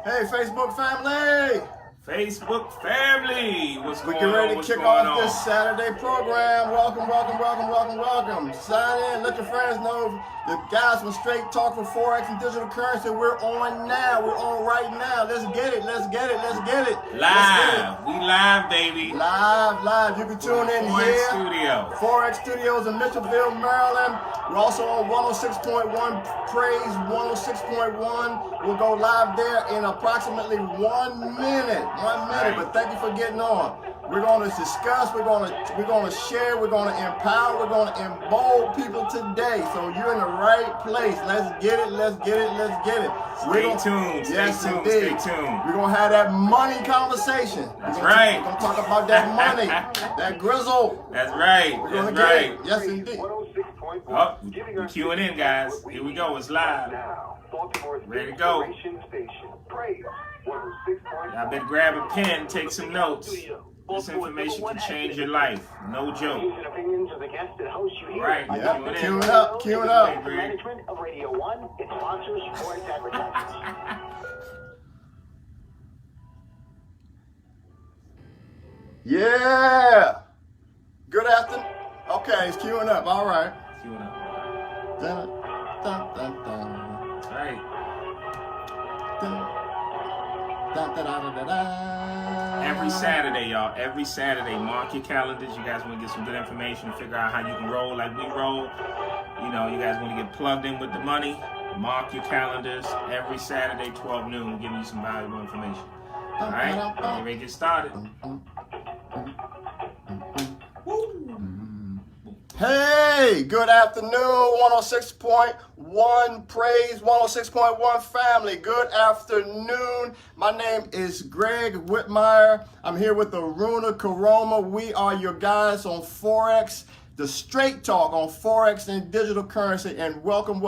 Hey, Facebook family! Facebook family, what's going on? We're getting ready to kick off this Saturday program. Welcome. Sign in, let your friends know the guys from Straight Talk for Forex and Digital Currency. We're on now. We're on right now. Let's get it. Live. We live, baby. Live. You can tune in Forex here. Studio. Forex Studios in Mitchellville, Maryland. We're also on 106.1 Praise 106.1. We'll go live there in approximately 1 minute. But thank you for getting on. We're going to discuss, we're going to share, we're going to empower, we're going to embolden people today. So you're in the right place. Let's get it. Stay tuned. Stay tuned. We're going to have that money conversation. That's right. We're going to talk about that money, that grizzle. That's right. Yes, indeed. Oh, we're queuing in, guys. Here we go. It's live. Ready to go. Y'all better grab a pen, take some notes. This information can change your life. No joke. Right. Yep. Queuing up. Management of Radio 1, its sponsors, Forex advertisers. Yeah. Good afternoon. Okay, it's queuing up. All right. Queuing up. Dun, dun, dun, dun. That's right. Dun, dun, dun, dun, dun. Every Saturday, y'all. Every Saturday. Mark your calendars. You guys want to get some good information, figure out how you can roll like we roll. You know, you guys want to get plugged in with the money. Mark your calendars. Every Saturday, 12 noon. We're giving you some valuable information. All right? We're ready to get started. Hey, good afternoon, 106.1 Praise, 106.1 family. Good afternoon. My name is Greg Whitmire. I'm here with Aruna Karoma. We are your guys on Forex, the Straight Talk on Forex and digital currency. And welcome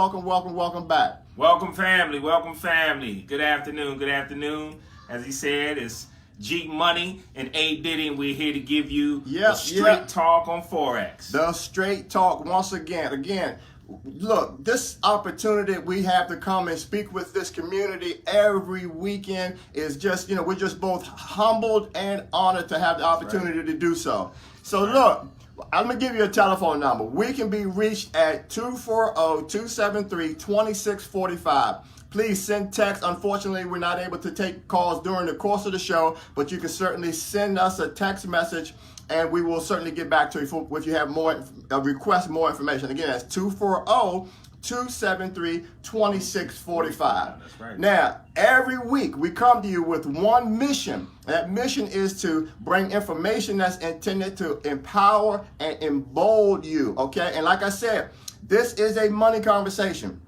back. Welcome, family. Good afternoon. As he said, it's G Money and A Diddy, and we're here to give you the straight talk on Forex. The straight talk once again. Again, look, this opportunity we have to come and speak with this community every weekend is just, we're just both humbled and honored to have the opportunity to do so. So look, I'm going to give you a telephone number. We can be reached at 240-273-2645. Please send text. Unfortunately, we're not able to take calls during the course of the show, but you can certainly send us a text message, and we will certainly get back to you if you have more request more information. Again, that's 240-273-2645. That's right. Now, every week we come to you with one mission. That mission is to bring information that's intended to empower and embolden you. Okay, and like I said, this is a money conversation.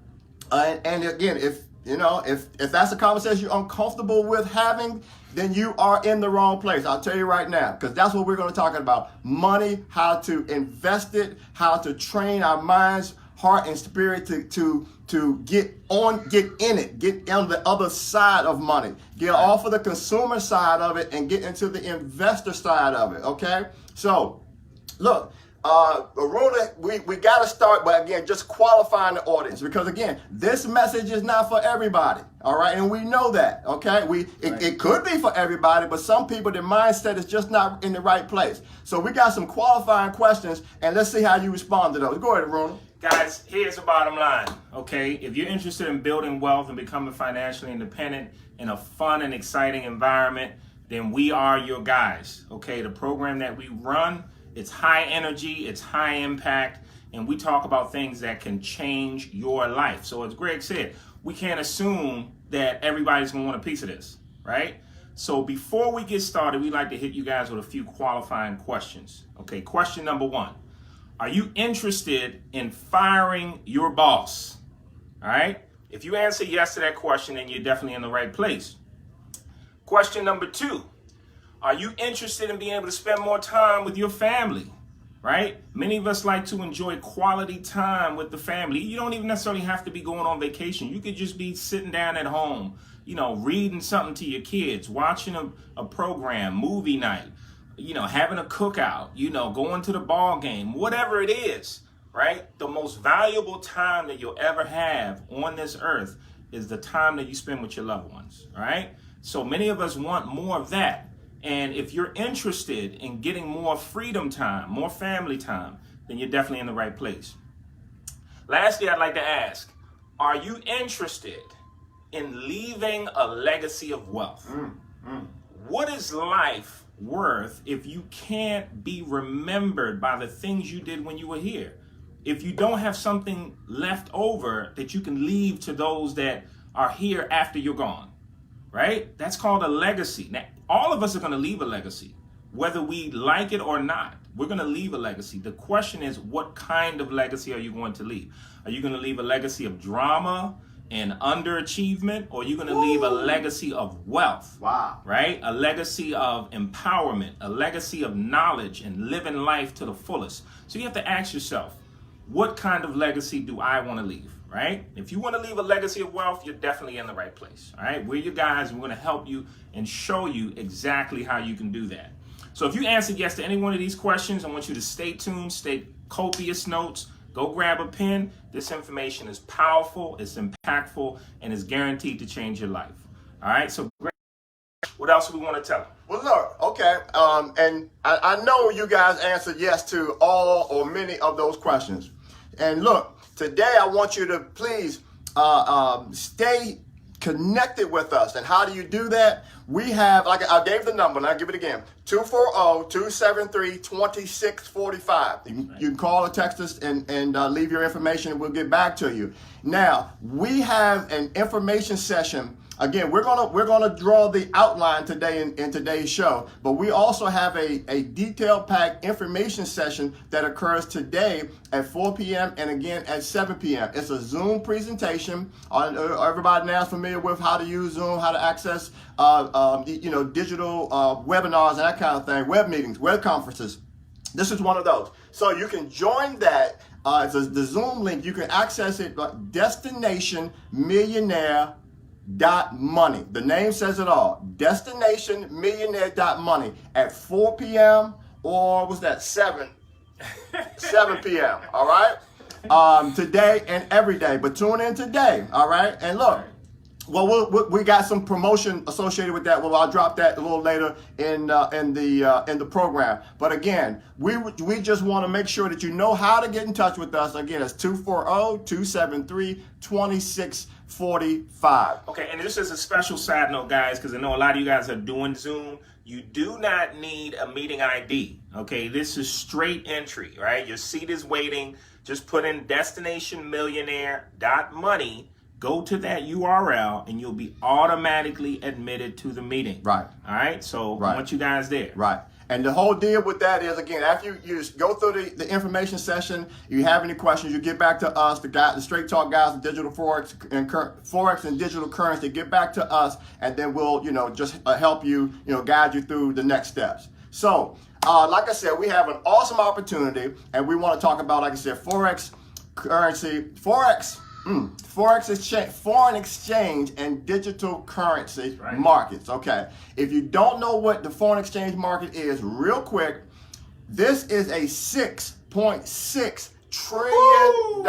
And again, if that's a conversation you're uncomfortable with having, then you are in the wrong place. I'll tell you right now, because that's what we're going to talk about. Money, how to invest it, how to train our minds, heart, and spirit to get in it, get on the other side of money, get off of the consumer side of it and get into the investor side of it. Okay, so look. Aruna, we got to start by, again, just qualifying the audience, because, again, this message is not for everybody, all right? And we know that, okay? It could be for everybody, but some people, their mindset is just not in the right place. So we got some qualifying questions, and let's see how you respond to those. Go ahead, Aruna. Guys, here's the bottom line, okay? If you're interested in building wealth and becoming financially independent in a fun and exciting environment, then we are your guys, okay? The program that we run, it's high energy, it's high impact, and we talk about things that can change your life. So as Greg said, we can't assume that everybody's going to want a piece of this, right? So before we get started, we'd like to hit you guys with a few qualifying questions. Okay, question number one. Are you interested in firing your boss? All right? If you answer yes to that question, then you're definitely in the right place. Question number two. Are you interested in being able to spend more time with your family, right? Many of us like to enjoy quality time with the family. You don't even necessarily have to be going on vacation. You could just be sitting down at home, reading something to your kids, watching a program, movie night, having a cookout, going to the ball game, whatever it is, right? The most valuable time that you'll ever have on this earth is the time that you spend with your loved ones, all right? So many of us want more of that. And if you're interested in getting more freedom time, more family time, then you're definitely in the right place. Lastly, I'd like to ask, are you interested in leaving a legacy of wealth? What is life worth if you can't be remembered by the things you did when you were here? If you don't have something left over that you can leave to those that are here after you're gone, right? That's called a legacy. Now, all of us are going to leave a legacy, whether we like it or not. We're going to leave a legacy. The question is, what kind of legacy are you going to leave? Are you going to leave a legacy of drama and underachievement, or are you going to leave a legacy of wealth? Wow. Right? A legacy of empowerment, a legacy of knowledge and living life to the fullest. So you have to ask yourself, what kind of legacy do I want to leave? Right? If you want to leave a legacy of wealth, you're definitely in the right place. All right? We're your guys. We're going to help you and show you exactly how you can do that. So if you answered yes to any one of these questions, I want you to stay tuned, take copious notes, go grab a pen. This information is powerful, it's impactful, and is guaranteed to change your life. All right? So what else do we want to tell them? Well, look, okay, and I know you guys answered yes to all or many of those questions. And look, today I want you to please stay connected with us. And how do you do that? We have, like I gave the number, and I'll give it again, 240-273-2645. You can call or text us and leave your information, and we'll get back to you. Now, we have an information session. Again, we're gonna draw the outline today in today's show, but we also have a detailed packed information session that occurs today at 4 p.m. and again at 7 p.m. It's a Zoom presentation. Everybody now is familiar with how to use Zoom, how to access digital webinars and that kind of thing, web meetings, web conferences. This is one of those. So you can join that. It's the Zoom link. You can access it by DestinationMillionaire.money. The name says it all. DestinationMillionaire.money at 4 p.m. or was that 7 p.m. All right. Today and every day, but tune in today. All right. And look, well, we got some promotion associated with that. Well, I'll drop that a little later in the program. But again, we just want to make sure that you know how to get in touch with us. Again, it's 240-273-2645. Okay, and this is a special side note, guys, because I know a lot of you guys are doing Zoom. You do not need a meeting ID. Okay, this is straight entry, right? Your seat is waiting. Just put in DestinationMillionaire.money. Go to that URL and you'll be automatically admitted to the meeting. Right. All right. So I want you guys there. Right. And the whole deal with that is, again, after you just go through the information session, you have any questions, you get back to us, the Straight Talk guys, the digital Forex and digital currency, get back to us, and then we'll, just help you, guide you through the next steps. So, like I said, we have an awesome opportunity, and we want to talk about, like I said, Forex exchange, foreign exchange and digital currency markets. Okay. If you don't know what the foreign exchange market is, real quick, this is a $6.6 trillion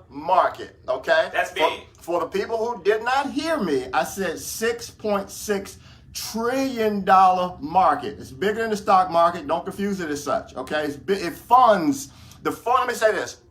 market. Okay. That's big. For the people who did not hear me, I said $6.6 trillion market. It's bigger than the stock market. Don't confuse it as such. Okay. It funds let me say this.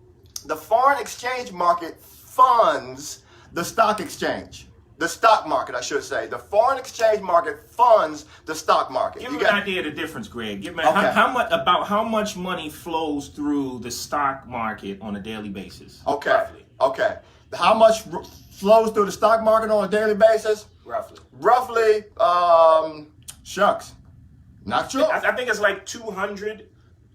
The foreign exchange market funds the stock exchange. The stock market, I should say. The foreign exchange market funds the stock market. Give me an idea of the difference, Greg. Give me how much money flows through the stock market on a daily basis? Okay. Roughly. Okay. How much flows through the stock market on a daily basis? Roughly, shucks. Not sure. I think it's like 200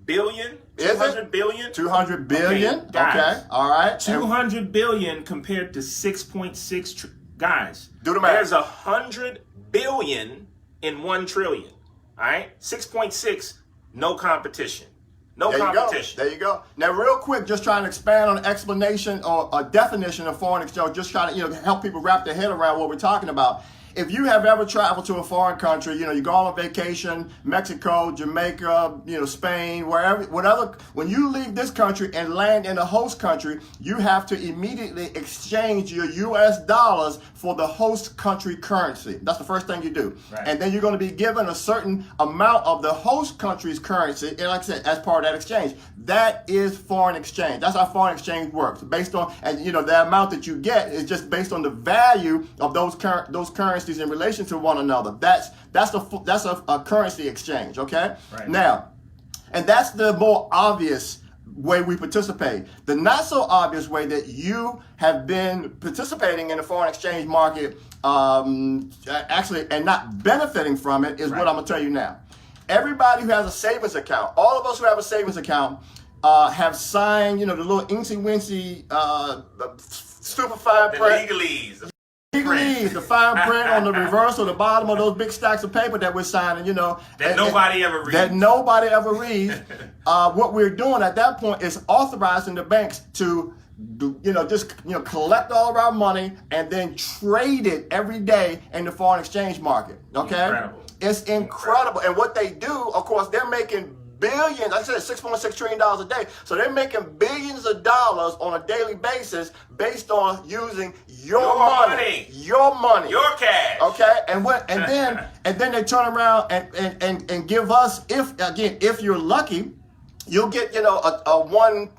billion. 200 billion? 200 billion. Okay, guys, okay. All right. 200 billion compared to 6.6 guys. Do the math. There's 100 billion in 1 trillion. All right? 6.6, no competition. No competition. There you go. Now, real quick, just trying to expand on an explanation or a definition of foreign exchange, just trying to help people wrap their head around what we're talking about. if you have ever traveled to a foreign country, you go on vacation, Mexico, Jamaica, Spain, whatever, when you leave this country and land in a host country, you have to immediately exchange your US dollars for the host country currency. That's the first thing you do. Right. And then you're going to be given a certain amount of the host country's currency, and like I said, as part of that exchange. That is foreign exchange. That's how foreign exchange works. Based on, and the amount that you get is just based on the value of those currencies in relation to one another. That's a currency exchange, okay? Right. Now, and that's the more obvious way we participate. The not so obvious way that you have been participating in the foreign exchange market, actually, and not benefiting from it, is what I'm gonna tell you now. Everybody who has a savings account, all of us who have a savings account, have signed, the little incy-wincy, super fine print. The legalese. The fine print on the reverse or the bottom of those big stacks of paper that we're signing, that nobody ever reads. That nobody ever reads. What we're doing at that point is authorizing the banks to collect all of our money and then trade it every day in the foreign exchange market. Okay? Incredible. It's incredible. And what they do, of course, they're making billions. I said $6.6 trillion a day. So they're making billions of dollars on a daily basis based on using your money. Your money. Your cash. Okay? And then they turn around and give us, if you're lucky, you'll get, a 1.5%,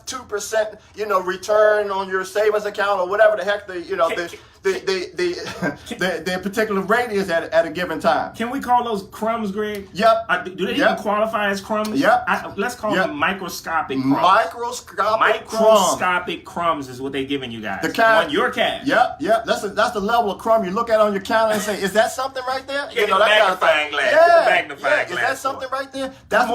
2%, return on your savings account or whatever the heck the particular rate is at a given time. Can we call those crumbs, Greg? Yep. Do they even qualify as crumbs? Yep. Let's call them microscopic crumbs. Microscopic crumbs is what they're giving you guys. The kind, on your cash. Yep. That's the level of crumb you look at on your calendar and say, is that something right there? Get the magnifying glass. Is that something right there? That's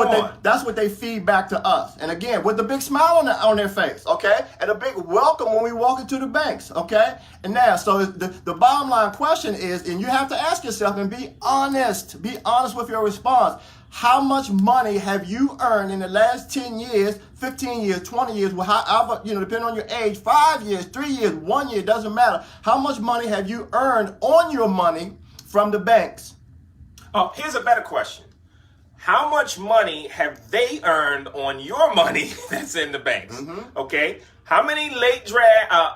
what they feed back to us. And again, with the big smile on their face, okay? And a big welcome when we walk into the banks, okay? And now, so the bottom line question is, and you have to ask yourself and be honest with your response. How much money have you earned in the last 10 years, 15 years, 20 years, however, depending on your age, 5 years, 3 years, 1 year, doesn't matter. How much money have you earned on your money from the banks? Oh, here's a better question. How much money have they earned on your money that's in the banks? Mm-hmm. Okay. How many late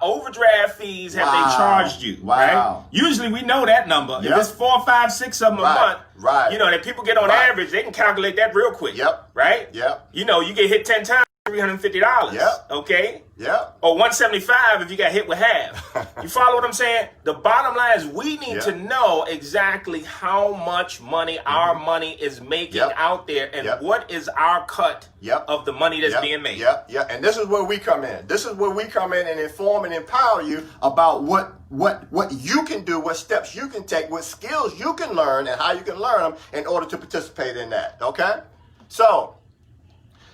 overdraft fees have they charged you? Wow. Right? Usually we know that number. Yep. If it's 4, 5, 6 of them a month, that people get on average, they can calculate that real quick. Yep. Right? Yep. You get hit 10 times, $350. Yep. Okay? Yep. Or $175 if you got hit with half. You follow what I'm saying? The bottom line is we need to know exactly how much money our money is making out there and what is our cut of the money that's being made. Yeah. And this is where we come in. This is where we come in and inform and empower you about what you can do, what steps you can take, what skills you can learn, and how you can learn them in order to participate in that. Okay? So,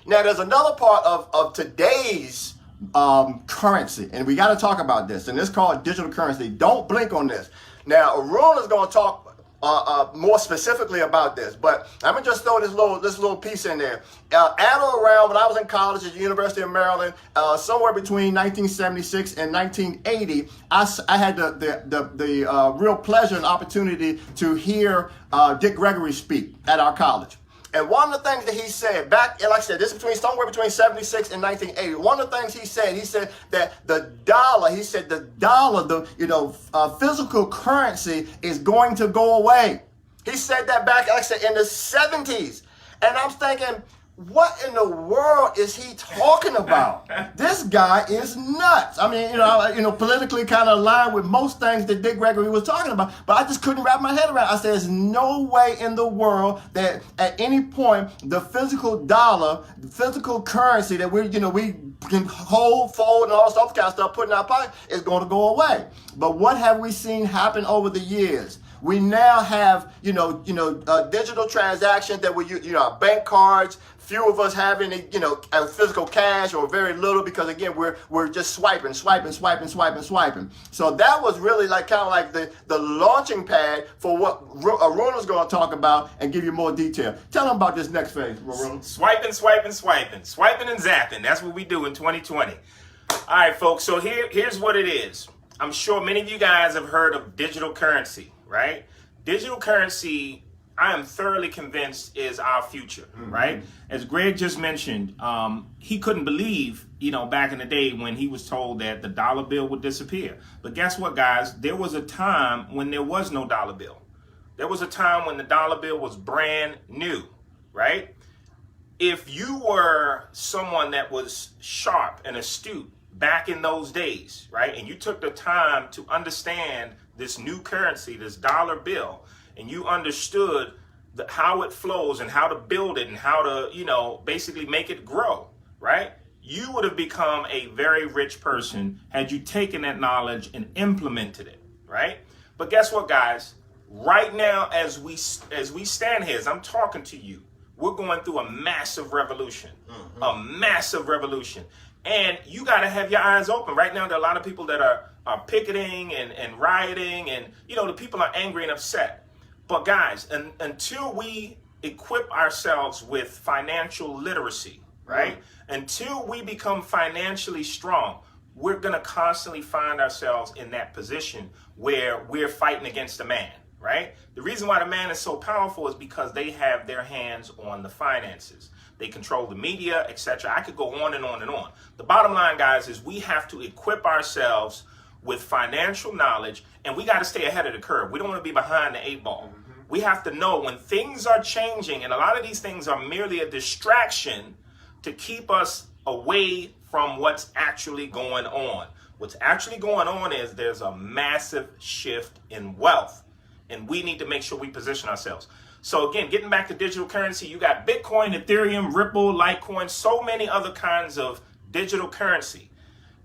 now there's another part of today's currency, and we got to talk about this, and it's called digital currency. Don't blink on this. Now, Arun is going to talk more specifically about this, but I'm gonna just throw this little piece in there. At or around when I was in college at the University of Maryland, somewhere between 1976 and 1980, I had the real pleasure and opportunity to hear Dick Gregory speak at our college. And one of the things that he said back, and like I said, this is somewhere between 76 and 1980. One of the things he said that the dollar, physical currency is going to go away. He said that back, like I said, in the 70s. And I'm thinking, what in the world is he talking about? This guy is nuts. I mean, politically kind of aligned with most things that Dick Gregory was talking about, but I just couldn't wrap my head around. I said, there's no way in the world that at any point the physical dollar, the physical currency that we can hold, fold, and all this other kind of stuff put in our pocket is going to go away. But what have we seen happen over the years? We now have, digital transactions that we use, bank cards. Few of us have any, physical cash or very little because again, we're just swiping. So that was really kind of like the launching pad for what Arun is going to talk about and give you more detail. Tell them about this next phase, Arun. Swiping and zapping. That's what we do in 2020. All right, folks. So here's what it is. I'm sure many of you guys have heard of digital currency, right? Digital currency, I am thoroughly convinced, is our future, right? As Greg just mentioned, he couldn't believe, back in the day when he was told that the dollar bill would disappear. But guess what, guys? There was a time when there was no dollar bill. There was a time when the dollar bill was brand new, right? If you were someone that was sharp and astute back in those days, right, and you took the time to understand this new currency, this dollar bill, and you understood how it flows and how to build it and how to, basically make it grow, right? You would have become a very rich person had you taken that knowledge and implemented it, right? But guess what, guys? Right now, as we stand here, as I'm talking to you, we're going through a massive revolution, a massive revolution. And you got to have your eyes open. Right now, there are a lot of people that are picketing and rioting, and, the people are angry and upset. But guys, until we equip ourselves with financial literacy, right? Until we become financially strong, we're going to constantly find ourselves in that position where we're fighting against the man, right? The reason why the man is so powerful is because they have their hands on the finances. They control the media, etc. I could go on and on and on. The bottom line, guys, is we have to equip ourselves with financial knowledge, and we got to stay ahead of the curve. We don't want to be behind the 8 ball. We have to know when things are changing, and a lot of these things are merely a distraction to keep us away from what's actually going on. What's actually going on is there's a massive shift in wealth, and we need to make sure we position ourselves. So again, getting back to digital currency, you got Bitcoin, Ethereum, Ripple, Litecoin, so many other kinds of digital currency.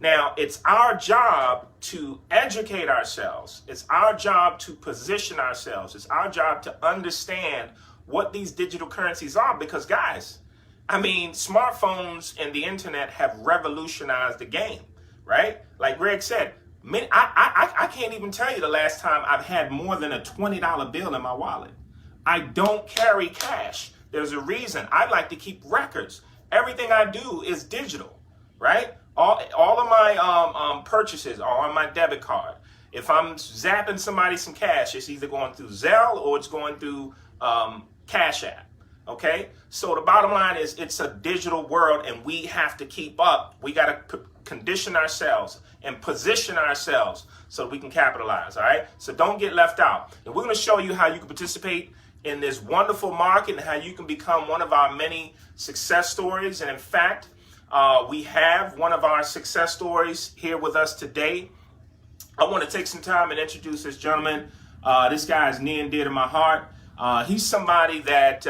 Now, it's our job to educate ourselves. It's our job to position ourselves. It's our job to understand what these digital currencies are because, guys, smartphones and the internet have revolutionized the game, right? Like Greg said, I can't even tell you the last time I've had more than a $20 bill in my wallet. I don't carry cash. There's a reason. I like to keep records. Everything I do is digital, right? All of my purchases are on my debit card. If I'm zapping somebody some cash, it's either going through Zelle or it's going through Cash App. Okay? So the bottom line is it's a digital world and we have to keep up. We got to condition ourselves and position ourselves so we can capitalize. All right? So don't get left out. And we're going to show you how you can participate in this wonderful market and how you can become one of our many success stories. And in fact, we have one of our success stories here with us today. I want to take some time and introduce this gentleman. This guy is near and dear to my heart. He's somebody that,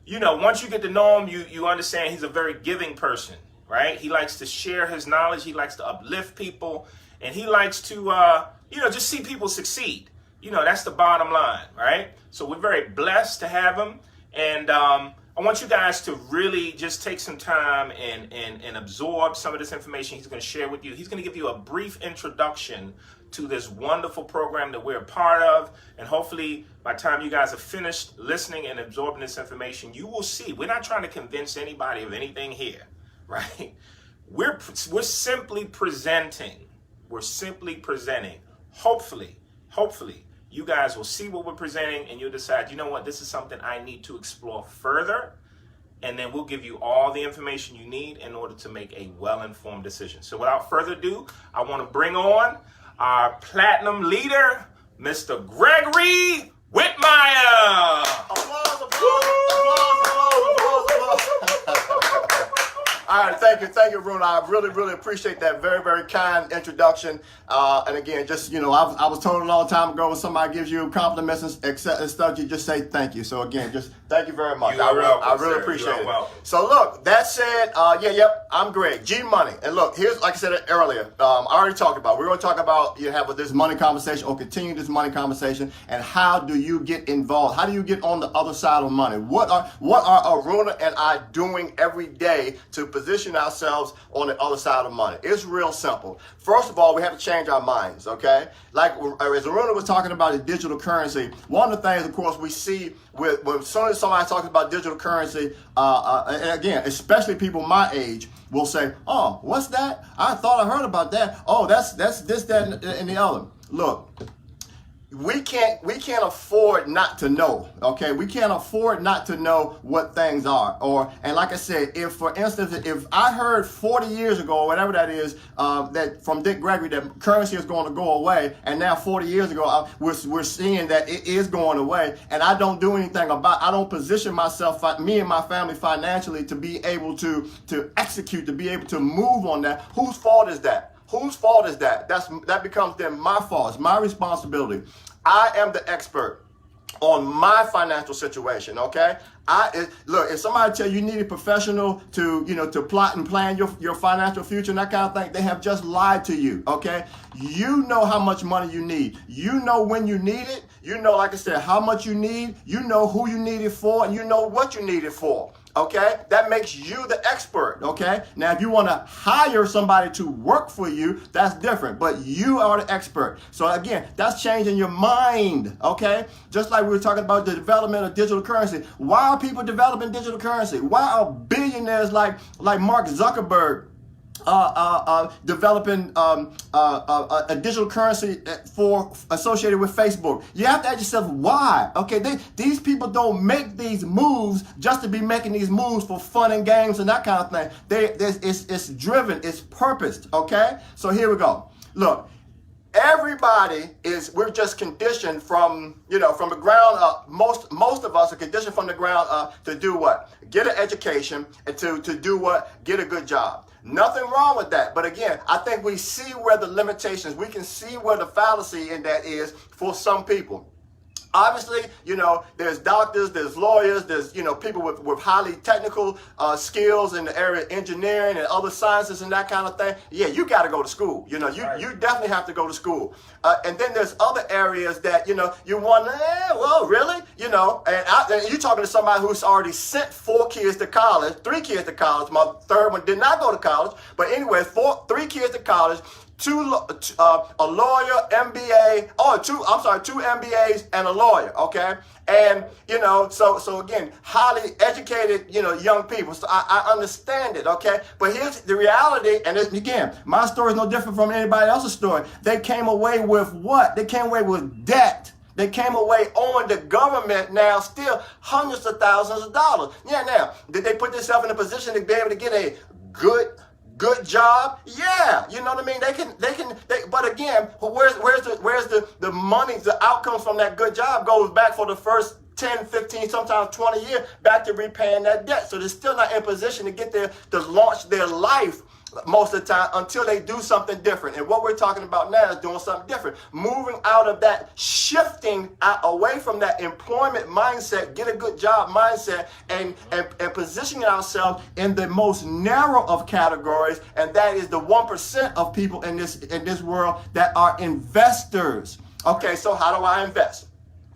once you get to know him, you understand he's a very giving person, right? He likes to share his knowledge. He likes to uplift people. And he likes to, just see people succeed. That's the bottom line, right? So we're very blessed to have him. And I want you guys to really just take some time and absorb some of this information he's going to share with you. He's going to give you a brief introduction to this wonderful program that we're a part of. And hopefully by the time you guys are finished listening and absorbing this information, you will see we're not trying to convince anybody of anything here, right? We're simply presenting. We're simply presenting. Hopefully, you guys will see what we're presenting and you'll decide, you know what, this is something I need to explore further. And then we'll give you all the information you need in order to make a well-informed decision. So without further ado, I want to bring on our platinum leader, Mr. Gregory Whitmire. Applause, applause, applause, applause, applause. All right, thank you, Bruno. I really appreciate that very, very kind introduction. And again, just, I was told a long time ago when somebody gives you compliments and stuff, you just say thank you. So again, just thank you very much. I really appreciate it. Welcome. So look, that said, I'm Greg, G Money. And look, here's, like I said earlier, I already talked about, we're going to talk about this money conversation or continue this money conversation and how do you get involved? How do you get on the other side of money? What are Aruna and I doing every day to position ourselves on the other side of money. It's real simple. First of all, we have to change our minds, okay? Like as Aruna was talking about the digital currency, one of the things, of course, we see when soon as somebody talks about digital currency, and again, especially people my age, will say, oh, what's that? I thought I heard about that. Oh, that's this, that, and the other. Look, we can't afford not to know, okay? We can't afford not to know what things are. And like I said, if, for instance, if I heard 40 years ago, or whatever that is, that from Dick Gregory, that currency is going to go away, and now 40 years ago, we're seeing that it is going away, and I don't do anything about it. I don't position myself, me and my family financially, to be able to execute, to be able to move on that. Whose fault is that? Whose fault is that? That becomes then my fault. It's my responsibility. I am the expert on my financial situation, okay? Look, if somebody tell you need a professional to plot and plan your financial future and that kind of thing, they have just lied to you, okay? You know how much money you need. You know when you need it. You know, like I said, how much you need. You know who you need it for, and you know what you need it for. Okay, that makes you the expert. Okay, now if you want to hire somebody to work for you, that's different, but you are the expert. So again, that's changing your mind. Okay, just like we were talking about the development of digital currency. Why are people developing digital currency? Why are billionaires like Mark Zuckerberg developing a digital currency associated with Facebook? You have to ask yourself why. Okay, these people don't make these moves just to be making these moves for fun and games and that kind of thing. It's driven, it's purposed. Okay, so here we go. Look, we're just conditioned from the ground up. Most of us are conditioned from the ground up to do what? Get an education, and to do what? Get a good job. Nothing wrong with that. But again, I think we see where the limitations, we can see where the fallacy in that is for some people. Obviously, there's doctors, there's lawyers, there's, people with highly technical skills in the area of engineering and other sciences and that kind of thing. Yeah, you got to go to school. You definitely have to go to school. And then there's other areas that, you wonder, well, really? And you're talking to somebody who's already sent 4 kids to college, 3 kids to college. My third one did not go to college. But anyway, 3 kids to college. A lawyer, MBA, 2 MBAs and a lawyer, okay? And, so again, highly educated, young people. So I understand it, okay? But here's the reality, and again, my story is no different from anybody else's story. They came away with what? They came away with debt. They came away owing the government now still hundreds of thousands of dollars. Yeah, now, did they put themselves in a position to be able to get a good job? Yeah, you know what I mean? But again, where's the money, the outcomes from that good job goes back for the first 10, 15, sometimes 20 years back to repaying that debt. So they're still not in position to get there to launch their life most of the time until they do something different. And what we're talking about now is doing something different. Moving out of that, shifting away from that employment mindset, get a good job mindset, and positioning ourselves in the most narrow of categories, and that is the 1% of people in this world that are investors. Okay, so how do I invest?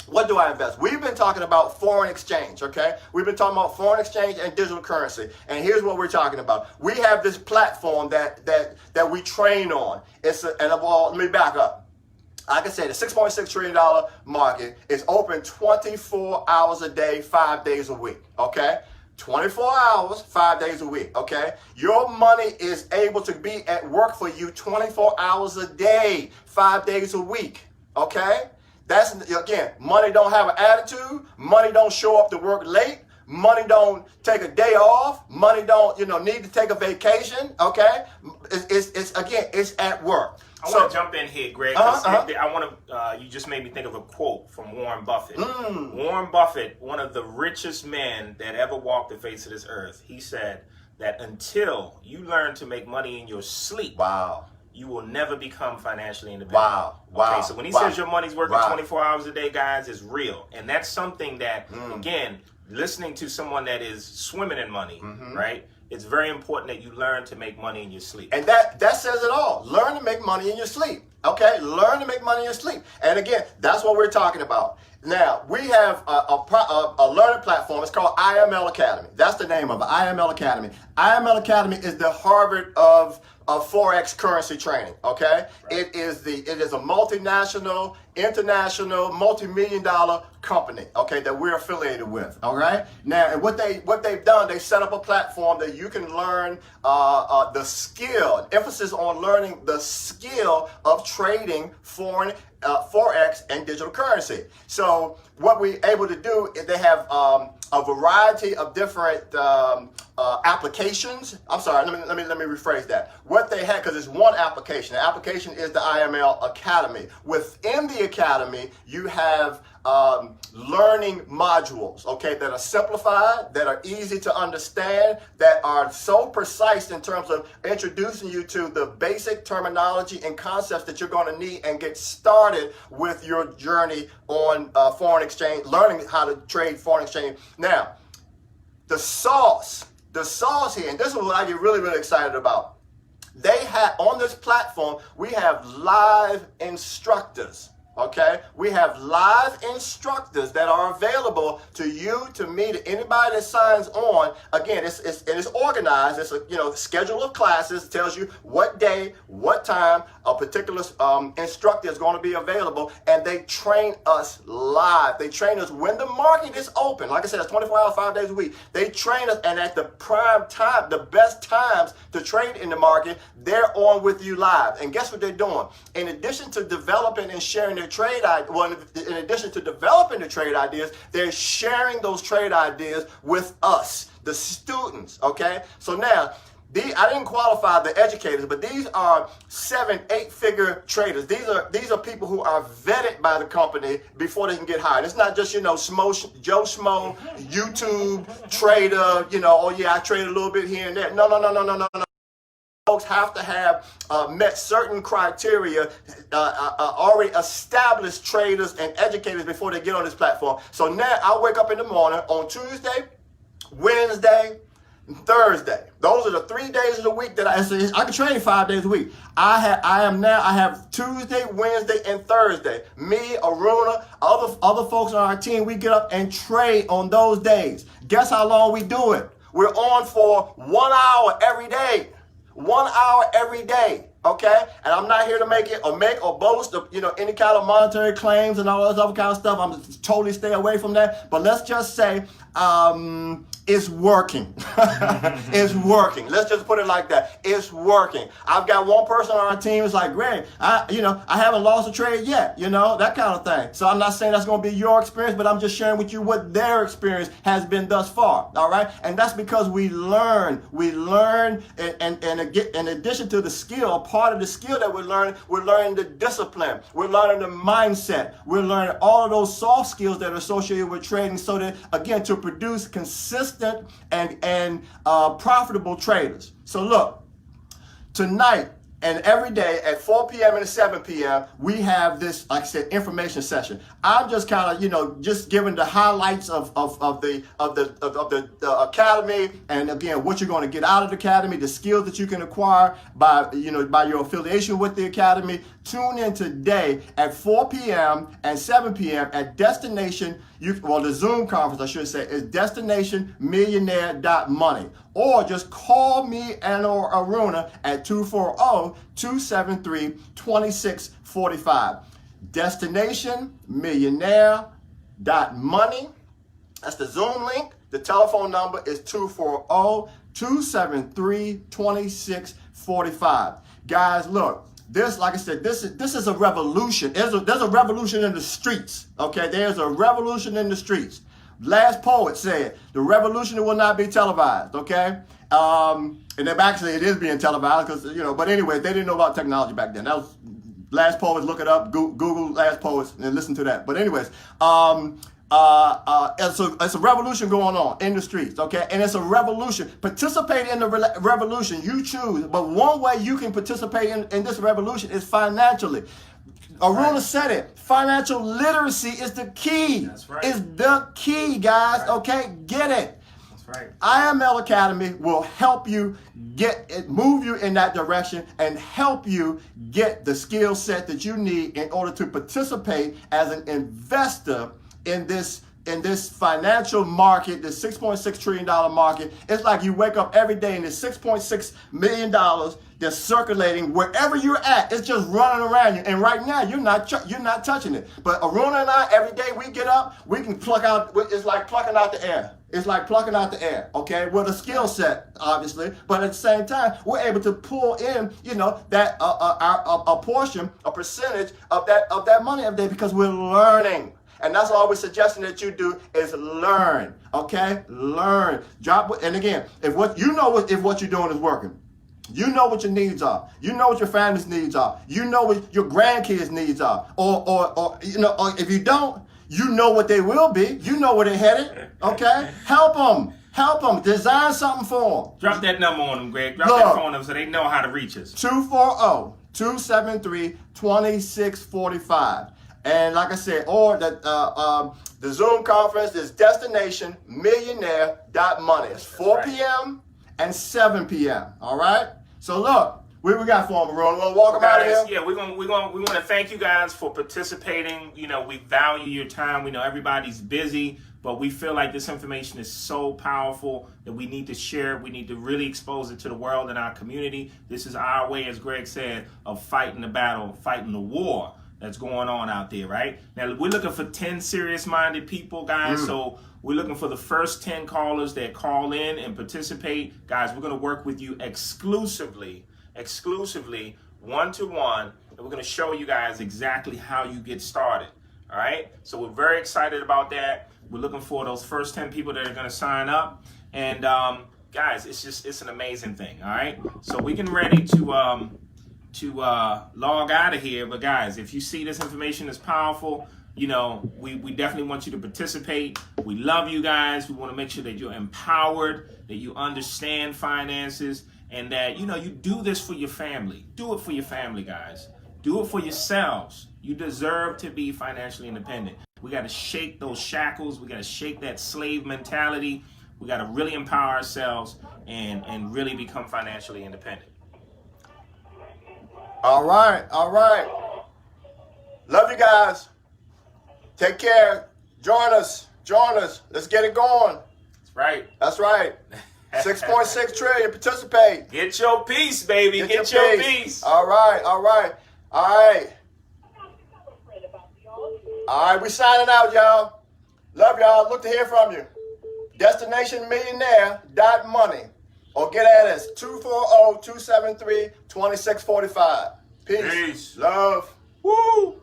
What do I invest? We've been talking about foreign exchange, okay? We've been talking about foreign exchange and digital currency. And here's what we're talking about. We have this platform that we train on. Let me back up. Like I said, the $6.6 trillion market is open 24 hours a day, 5 days a week, okay? 24 hours, 5 days a week, okay? Your money is able to be at work for you 24 hours a day, 5 days a week, okay? That's, again, money don't have an attitude. Money don't show up to work late. Money don't take a day off. Money don't, need to take a vacation. Okay, it's at work. I want to jump in here, Greg. You just made me think of a quote from Warren Buffett. Warren Buffett, one of the richest men that ever walked the face of this earth, he said that until you learn to make money in your sleep, you will never become financially independent. Wow. Okay, so when he says your money's working 24 hours a day, guys, it's real. And that's something that, again, listening to someone that is swimming in money, right? It's very important that you learn to make money in your sleep. And that says it all. Learn to make money in your sleep. Okay? Learn to make money in your sleep. And again, that's what we're talking about. Now, we have a learning platform. It's called IML Academy. That's the name of it, IML Academy. IML Academy is the Harvard of Forex currency training, okay? Right. It is a multinational, international, multi-million-dollar company, okay, that we're affiliated with, all right? Now, and what they've done, they set up a platform that you can learn the skill, emphasis on learning the skill of trading foreign Forex and digital currency. So what we're able to do is they have a variety of different applications. I'm sorry, let me rephrase that. What they had, because it's one application. The application is the IML Academy. Within the academy, you have learning modules, okay, that are simplified, that are easy to understand, that are so precise in terms of introducing you to the basic terminology and concepts that you're going to need and get started with your journey on foreign exchange, learning how to trade foreign exchange. Now, the sauce here, and this is what I get really, really excited about. They have, on this platform, we have live instructors. Okay, we have live instructors that are available to you, to me, to anybody that signs on. Again, it's organized. It's a schedule of classes. It tells you what day, what time a particular instructor is going to be available, and they train us live. They train us when the market is open. Like I said, it's 24 hours, 5 days a week. They train us, and at the prime time, the best times to trade in the market, they're on with you live. And guess what they're doing? In addition to developing and sharing their trade ideas, well, in addition to developing the trade ideas, they're sharing those trade ideas with us, the students, okay? So now, I didn't qualify the educators, but these are 7-8-figure traders. These are people who are vetted by the company before they can get hired. It's not just, Joe Schmo, YouTube trader, oh yeah, I trade a little bit here and there. No. Folks have to have met certain criteria, already established traders and educators before they get on this platform. So now I wake up in the morning on Tuesday, Wednesday, and Thursday. Those are the 3 days of the week that I can trade 5 days a week. I have Tuesday, Wednesday, and Thursday. Me, Aruna, other folks on our team, we get up and trade on those days. Guess how long we do it? We're on for 1 hour every day. 1 hour every day, okay? And I'm not here to make or boast of, any kind of monetary claims and all this other kind of stuff. I'm totally stay away from that. But let's just say it's working. It's working. Let's just put it like that. It's working. I've got one person on our team who's like, Greg, I haven't lost a trade yet, that kind of thing. So I'm not saying that's going to be your experience, but I'm just sharing with you what their experience has been thus far, all right? And that's because we learn, and in addition to the skill, part of the skill that we're learning the discipline, we're learning the mindset, we're learning all of those soft skills that are associated with trading, so that, again, to produce consistent and profitable traders. So look, tonight and every day at 4 p.m. and 7 p.m. we have this, like I said, information session. I'm just kind of, just giving the highlights of the academy, and again, what you're going to get out of the academy, the skills that you can acquire by your affiliation with the academy. Tune in today at 4 p.m. and 7 p.m. at Destination. The Zoom conference, I should say, is DestinationMillionaire.money. Or just call me and/or Aruna at 240-273-2645. DestinationMillionaire.money. That's the Zoom link. The telephone number is 240-273-2645. Guys, look. This, like I said, this is a revolution. There's a revolution in the streets, okay? There's a revolution in the streets. Last poet said, the revolution will not be televised, okay? And then actually it is being televised because, but anyway, they didn't know about technology back then. That was Last Poets, look it up, Google Last Poets and listen to that. But anyways, it's a revolution going on in the streets, okay? And it's a revolution. Participate in the revolution. You choose. But one way you can participate in this revolution is financially. Aruna said it. Financial literacy is the key. That's right. It's the key, guys, right. Okay? Get it. That's right. IML Academy will help you move you in that direction and help you get the skill set that you need in order to participate as an investor in this financial market, this $6.6 trillion market. It's like you wake up every day and there's $6.6 million that's circulating wherever you're at. It's just running around you. And right now, you're not touching it. But Aruna and I, every day we get up, we can pluck out. It's like plucking out the air. It's like plucking out the air, okay, with a skill set, obviously, but at the same time, we're able to pull in, that a portion, a percentage of that money every day because we're learning. And that's all we're suggesting that you do is learn, okay? Learn. And again, if what you're doing is working, you know what your needs are. You know what your family's needs are. You know what your grandkids' needs are. Or if you don't, you know what they will be. You know where they're headed, okay? Help them. Help them. Design something for them. Drop that number on them, Greg. Drop that phone number so they know how to reach us. 240-273-2645. And like I said, or the Zoom conference is destinationmillionaire.money. It's 4 p.m. and 7 p.m. All right? So look, we got for them, Aruna. Want to walk them out of here? Yeah, we want to thank you guys for participating. We value your time. We know everybody's busy, but we feel like this information is so powerful that we need to share it. We need to really expose it to the world and our community. This is our way, as Greg said, of fighting the battle, fighting the war that's going on out there, right? Now, we're looking for 10 serious-minded people, guys. So we're looking for the first 10 callers that call in and participate. Guys, we're going to work with you exclusively, one-to-one, and we're going to show you guys exactly how you get started, all right? So we're very excited about that. We're looking for those first 10 people that are going to sign up. And, guys, it's an amazing thing, all right? So we're getting ready to log out of here. But guys, if you see this information is powerful, we definitely want you to participate. We love you guys. We want to make sure that you're empowered, that you understand finances, and that you do this for your family. Do it for your family, guys. Do it for yourselves. You deserve to be financially independent. We got to shake those shackles. We got to shake that slave mentality. We got to really empower ourselves and really become financially independent. All right. Love you guys. Take care. Join us. Let's get it going. That's right. 6.6 trillion. Participate. Get your piece, baby. Get your piece. All right. We signing out, y'all. Love y'all. Look to hear from you. DestinationMillionaire.money. Or get at us, 240-273-2645. Peace. Peace. Love. Woo!